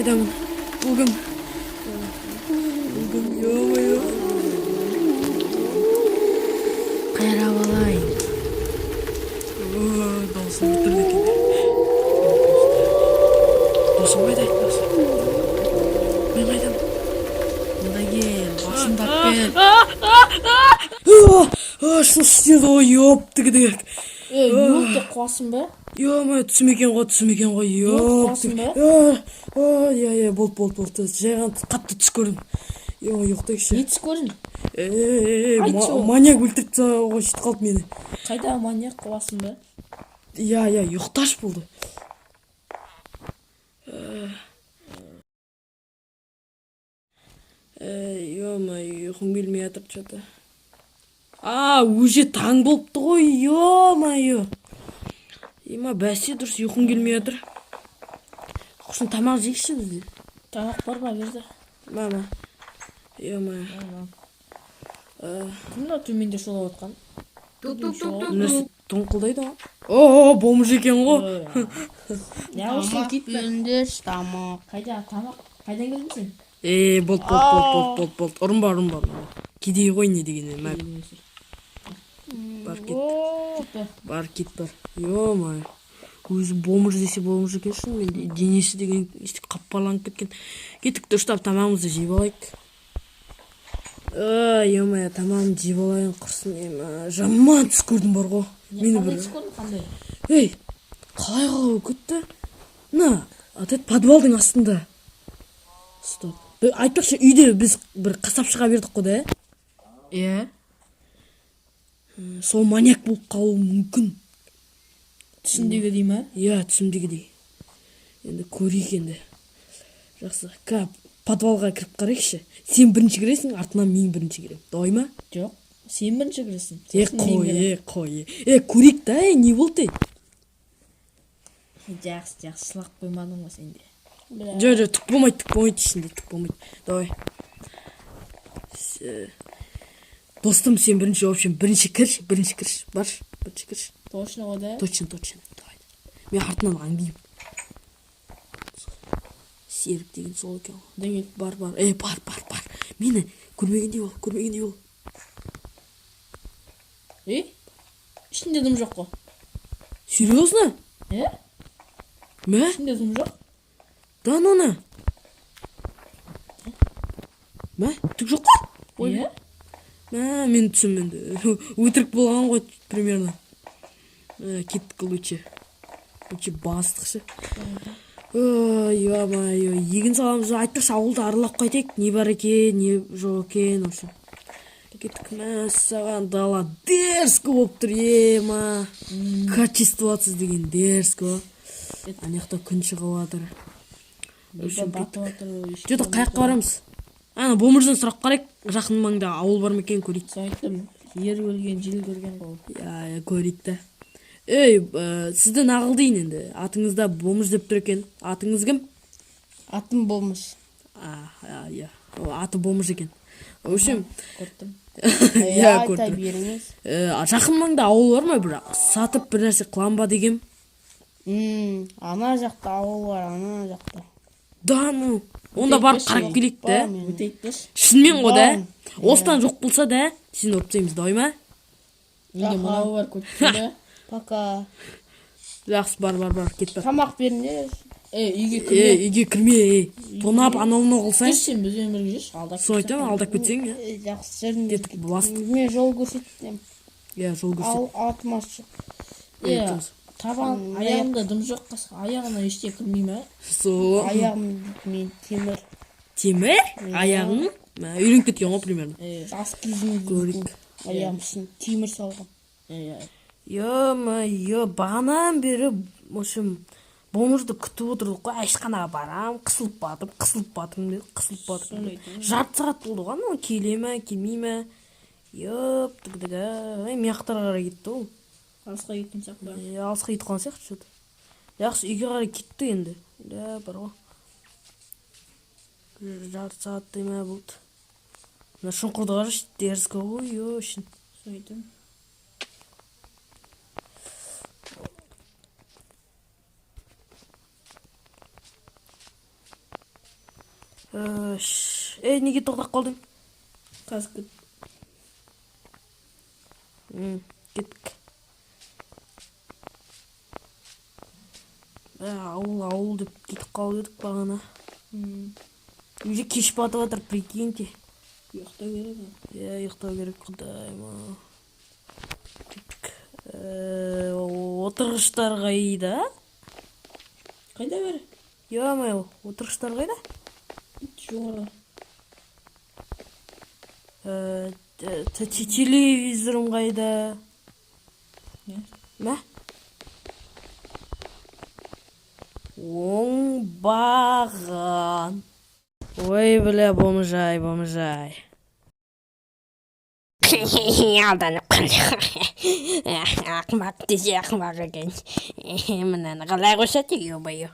қайдамын? Бұл кім? Ё-моё. Қайрап алайын. Даусым бітірді екен. Досым қайда? Мен қайдамын? Мында кел, басымдап кел. Что істеді ғой, ёптігідік. Yok da қуасың ба? Ё-моё, түсім екен ғой, қуасың ба? болды. Жай ғана қатты түс көрдім. Ұйықтайықшы. Не түс көрдің? Маньяк өлтірді ғой, жетіп қалды мені. Қайда маньяк қуасың ба? Ұйықташ болды. Ё-моё, ұйқым келмей жатыр что-то. Уже таң болыпты ғой, ё-моё. Бәсе дұрыс ұйқым келмей жатыр. Құшын тамақ жейікші бізде. Тамақ бар ма берді? Мама. Ё-моё. Кімді төменде шолап отқан? Нәрсе тоңқылдайды ғой. Бомж екен ғой. Тамақ беріңдер, тамақ. Қайда тамақ? Қайдан келдің сен? Болды. Ұрынба. Кедей ғой не дегенде. Бар кет. Ё-моё. Өзі бомж десе бомж екен шын. Менде денесі деген қаппаланып кеткен. Кеттік дұрыстап тамағымызды жеп алайық. Ё-моё, тамағымды жеп алайын құрсын. Жаман түс көрдім бар ғой. Қандай түс көрдің, қандай? Қалай кетті? Подвалдың астында. Стоп. Айтпақшы, үйде біз бір қасапшыға бердік қой да? Сол маньяк болып қалуы мүмкін. Түсіндегі дей ма? Түсімдегідей. Енді көрейік енді. Жақсы. Подвалға кіріп қарайықшы. Сен бірінші кіресің, артынан мен бірінші кірем. Давай ма? Жоқ. Сен бірінші кіресің. Қой. Көрейік та, не болды? Жақсы, сылақ қоймадың ғой сенде. Жоқ, түк болмайды ішінде, түк болмайды. Давай. Достым, сен бірінші, вообще, бірінші кірш. Бар, бірінші кірш. Точно ғой да? Точно. Давай. Мен артынан аңдеймін. Серік деген сол екен. Деген. Бар. Бар. Мені көрмегендей бол. Ішінде дым жоқ қой. Серьезно? Мә? Ішінде дым жоқ. Да, ноны. Мә? Түк жоқ қой? Мен түсімменді. Өтірік болған ғой, примерно. Кеттік лучше. Бастықшы. Ё-моё, егін саламыз. Айтпақшы, ауылды аралап қайтайық. Не бар екен, не жоқ екен. Кеттік, мәссаған дала дерзкі болып тұр, качествосыз деген дерзкі. Анаяқта күн шығып жатыр. Жөті қаяққа барамыз? Бомждан сұрақ қарайық. Жақын маңда ауыл бар ма екен, көрейік. Сойтым, ер өлген, жел көрген ғой. Көрейік та. Сізді нағылдейін енді. Атыңызда бомж деп тұр екен. Атыңыз кім? Атым бомж. Аты бомж екен. В общем, көрдім. Айта беріңіз. Жақын маңда ауыл бар ма? Сатып бір нәрсе қылам ба дегем. Ана жақта ауыл бар, ана жақта. Онда барып қарап келейік та. Өтейікпіз. Шынымен ғой да? Осыдан жоқ болса да, сені ұптаймыз, давай ма? Үйде мынау бар, көттің да. Пока. Жақсы, бар, кет бар. Тамақ беріңдер. Үйге кірме. Тонап, анау қылсаң. Сен бізбен бірге жүрші, алдап кетсең. Жақсы жүріңдер. Кетіп басты. Мен жол көрсетем. Жол көрсет. Атым ашық. Табан аяғында дым жоқ, аяғына еште кірмей ма? Аяғым мен темір. Темір? Аяғың? Үйреніп кеткен ғой, примерно. Жас кезінде көрейік. Аяғым үшін темір салған. Ё-моё, бағанан бері, бомжды күтіп отырдық қой, айшқанаға барам, қысылып батырым. Жарты сағат болды ғой, келе ме, келмей ме? Мияқтарға қарай кетті ол. Алысқа кеткен сияқты ба? Алысқа кетіп қалған сияқты что-то. Жақсы, үйге қарай кетті енді. Бар ғой. Жарты сағаттай ма болды. Шұңқырды қарашы, дерзкі ғой, үшін. Сөйтім. Неге тоқтап қалдың? Қазір кет. Кеттік. Ауыл деп кетіп қалып едік бағана. Уже кеш батып жатыр, прикиньте. Ұйықтау керек. Иә, ұйықтау керек, құдайма. Кеттік. Отырғыштар қайда? Қайда бәрі? Ё-моё, отырғыштар қайда? Жоғары. Телевизорым қайда? Не? Мә? Оңбаған. Ой, бля, бомжай. Алданып қалды. Ақымақ десе ақымақ екен. Мынаны қалай қосады, ё-моё.